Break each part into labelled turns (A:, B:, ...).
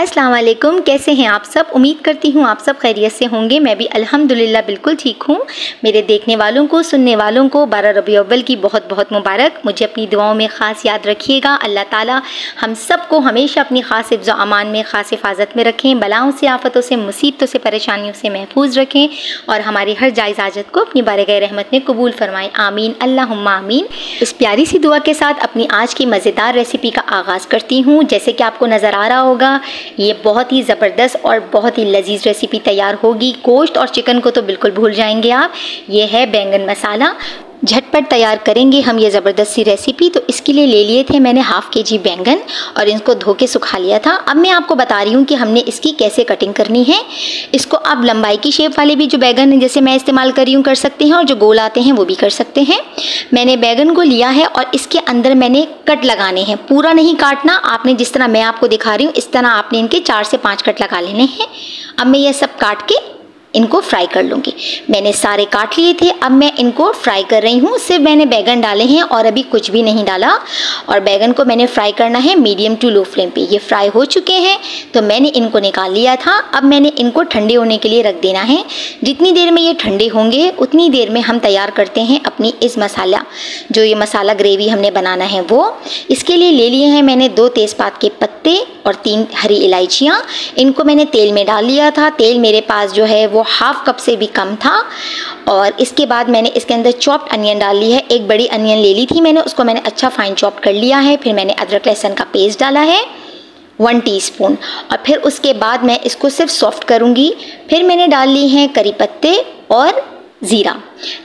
A: अस्सलाम वालेकुम, कैसे हैं आप सब। उम्मीद करती हूँ आप सब खैरियत से होंगे। मैं भी अल्हम्दुलिल्लाह बिल्कुल ठीक हूँ। मेरे देखने वालों को, सुनने वालों को 12 रबी अव्वल की बहुत बहुत मुबारक। मुझे अपनी दुआओं में ख़ास याद रखिएगा। अल्लाह ताला हम सब को हमेशा अपनी ख़ास हिफ्ज़ व अमान में, ख़ास हिफाजत में रखें, बलाओं से, आफतों से, मुसीबतों से, परेशानियों से महफूज रखें और हमारी हर जायज़ हाजत को अपनी बारगाह रहमत में कबूल फरमाएँ। आमीन अल्लाहुम्मा आमीन। इस प्यारी सी दुआ के साथ अपनी आज की मज़ेदार रेसिपी का आगाज़ करती हूँ। जैसे कि आपको नज़र आ रहा होगा, ये बहुत ही ज़बरदस्त और बहुत ही लजीज रेसिपी तैयार होगी। गोश्त और चिकन को तो बिल्कुल भूल जाएंगे आप। ये है बैंगन मसाला। झटपट तैयार करेंगे हम ये ज़बरदस्त सी रेसिपी। तो इसके लिए ले लिए थे मैंने हाफ़ केजी बैंगन और इनको धो के सुखा लिया था। अब मैं आपको बता रही हूँ कि हमने इसकी कैसे कटिंग करनी है। इसको आप लंबाई की शेप वाले भी जो बैंगन जैसे मैं इस्तेमाल कर रही हूँ कर सकते हैं, और जो गोल आते हैं वो भी कर सकते हैं। मैंने बैंगन को लिया है और इसके अंदर मैंने कट लगाने हैं। पूरा नहीं काटना आपने, जिस तरह मैं आपको दिखा रही हूँ इस तरह आपने इनके 4 से 5 कट लगा लेने हैं। अब मैं ये सब काट के इनको फ्राई कर लूँगी। मैंने सारे काट लिए थे, अब मैं इनको फ्राई कर रही हूँ। सिर्फ मैंने बैगन डाले हैं और अभी कुछ भी नहीं डाला। और बैगन को मैंने फ्राई करना है मीडियम टू लो फ्लेम पे। ये फ्राई हो चुके हैं तो मैंने इनको निकाल लिया था। अब मैंने इनको ठंडे होने के लिए रख देना है। जितनी देर में ये ठंडे होंगे उतनी देर में हम तैयार करते हैं अपनी इस मसाला, जो ये मसाला ग्रेवी हमने बनाना है वो। इसके लिए ले लिए हैं मैंने 2 तेज़पात के पत्ते और 3 हरी इलायचियाँ। इनको मैंने तेल में डाल लिया था। तेल मेरे पास जो है वो हाफ कप से भी कम था। और इसके बाद मैंने इसके अंदर चॉप्ड अनियन डाल ली है। एक बड़ी अनियन ले ली थी मैंने, उसको मैंने अच्छा फाइन चॉप कर लिया है। फिर मैंने अदरक लहसुन का पेस्ट डाला है 1 टीस्पून। और फिर उसके बाद मैं इसको सिर्फ सॉफ्ट करूँगी। फिर मैंने डाल ली हैं करी पत्ते और ज़ीरा।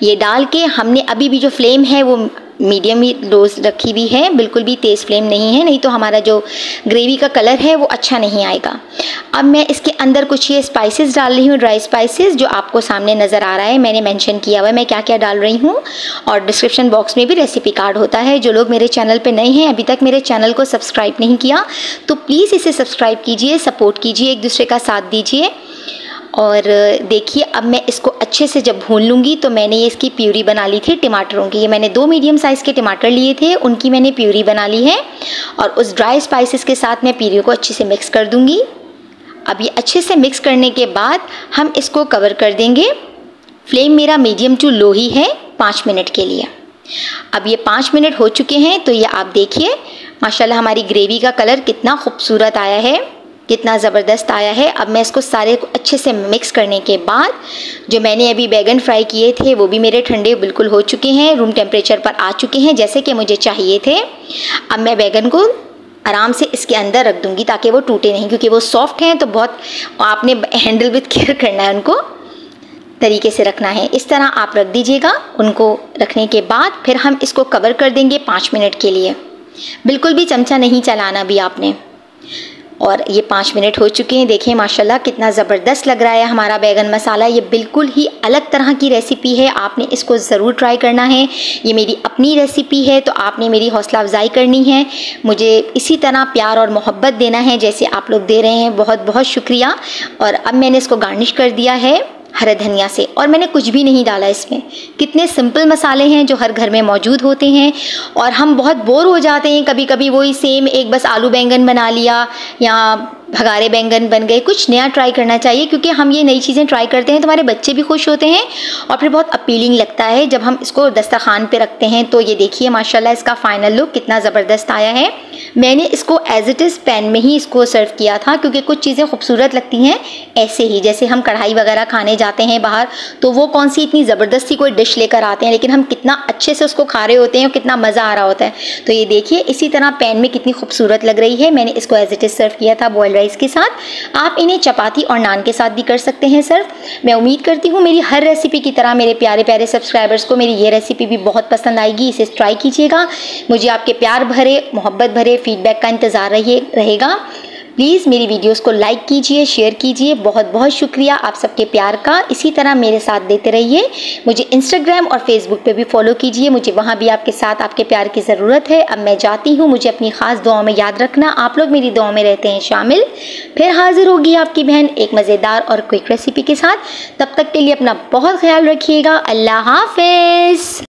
A: ये डाल के हमने अभी भी जो फ्लेम है वो मीडियम ही लो रखी हुई है, बिल्कुल भी तेज़ फ्लेम नहीं है, नहीं तो हमारा जो ग्रेवी का कलर है वो अच्छा नहीं आएगा। अब मैं इसके अंदर कुछ ये स्पाइसेस डाल रही हूँ, ड्राई स्पाइसेस, जो आपको सामने नज़र आ रहा है। मैंने मेंशन किया हुआ है मैं क्या क्या डाल रही हूँ, और डिस्क्रिप्शन बॉक्स में भी रेसिपी कार्ड होता है। जो लोग मेरे चैनल पर नए हैं, अभी तक मेरे चैनल को सब्सक्राइब नहीं किया, तो प्लीज़ इसे सब्सक्राइब कीजिए, सपोर्ट कीजिए, एक दूसरे का साथ दीजिए। और देखिए अब मैं इसको अच्छे से जब भून लूँगी तो मैंने ये इसकी प्यूरी बना ली थी टमाटरों की। ये मैंने 2 मीडियम साइज़ के टमाटर लिए थे, उनकी मैंने प्यूरी बना ली है। और उस ड्राई स्पाइसेस के साथ मैं प्यूरी को अच्छे से मिक्स कर दूँगी। अब ये अच्छे से मिक्स करने के बाद हम इसको कवर कर देंगे। फ्लेम मेरा मीडियम टू लो ही है 5 मिनट के लिए। अब ये 5 मिनट हो चुके हैं तो ये आप देखिए माशाल्लाह हमारी ग्रेवी का कलर कितना खूबसूरत आया है, कितना ज़बरदस्त आया है। अब मैं इसको सारे को अच्छे से मिक्स करने के बाद जो मैंने अभी बैगन फ्राई किए थे वो भी मेरे ठंडे बिल्कुल हो चुके हैं, रूम टेम्परेचर पर आ चुके हैं जैसे कि मुझे चाहिए थे। अब मैं बैगन को आराम से इसके अंदर रख दूँगी ताकि वो टूटे नहीं, क्योंकि वो सॉफ्ट हैं तो बहुत आपने हैंडल विथ केयर करना है, उनको तरीके से रखना है। इस तरह आप रख दीजिएगा। उनको रखने के बाद फिर हम इसको कवर कर देंगे 5 मिनट के लिए। बिल्कुल भी चमचा नहीं चलाना भी आपने। और ये 5 मिनट हो चुके हैं। देखिए माशाल्लाह कितना ज़बरदस्त लग रहा है हमारा बैगन मसाला। ये बिल्कुल ही अलग तरह की रेसिपी है, आपने इसको ज़रूर ट्राई करना है। ये मेरी अपनी रेसिपी है तो आपने मेरी हौसला अफजाई करनी है, मुझे इसी तरह प्यार और मोहब्बत देना है जैसे आप लोग दे रहे हैं। बहुत बहुत शुक्रिया। और अब मैंने इसको गार्निश कर दिया है हरे धनिया से, और मैंने कुछ भी नहीं डाला इसमें। कितने सिंपल मसाले हैं जो हर घर में मौजूद होते हैं। और हम बहुत बोर हो जाते हैं कभी कभी, वही सेम एक बस आलू बैंगन बना लिया या भगारे बैंगन बन गए। कुछ नया ट्राई करना चाहिए, क्योंकि हम ये नई चीज़ें ट्राई करते हैं तो हमारे बच्चे भी खुश होते हैं और फिर बहुत अपीलिंग लगता है जब हम इसको दस्तरखान पे रखते हैं। तो ये देखिए माशाल्लाह इसका फाइनल लुक कितना ज़बरदस्त आया है। मैंने इसको एज इट इज़ पैन में ही इसको सर्व किया था, क्योंकि कुछ चीज़ें खूबसूरत लगती हैं ऐसे ही। जैसे हम कढ़ाई वगैरह खाने जाते हैं बाहर तो वो कौन सी इतनी ज़बरदस्ती कोई डिश लेकर आते हैं, लेकिन हम कितना अच्छे से उसको खा रहे होते हैं और कितना मज़ा आ रहा होता है। तो ये देखिए इसी तरह पैन में कितनी खूबसूरत लग रही है। मैंने इसको एज इट इज़ सर्व किया था बॉइल्ड राइस के साथ। आप इन्हें चपाती और नान के साथ भी कर सकते हैं सर्व। मैं उम्मीद करती हूँ मेरी हर रेसिपी की तरह मेरे प्यारे प्यारे सब्सक्राइबर्स को मेरी ये रेसिपी भी बहुत पसंद आएगी। इसे ट्राई कीजिएगा। मुझे आपके प्यार भरे मोहब्बत भरे फीडबैक का इंतज़ार रहेगा। प्लीज़ मेरी वीडियोस को लाइक कीजिए, शेयर कीजिए। बहुत बहुत शुक्रिया आप सबके प्यार का। इसी तरह मेरे साथ देते रहिए। मुझे इंस्टाग्राम और फेसबुक पे भी फॉलो कीजिए, मुझे वहाँ भी आपके साथ आपके प्यार की ज़रूरत है। अब मैं जाती हूँ, मुझे अपनी ख़ास दुआओं में याद रखना। आप लोग मेरी दुआओं में रहते हैं शामिल। फिर हाजिर होगी आपकी बहन एक मज़ेदार और क्विक रेसिपी के साथ। तब तक के लिए अपना बहुत ख्याल रखिएगा। अल्लाह हाफ़िज़।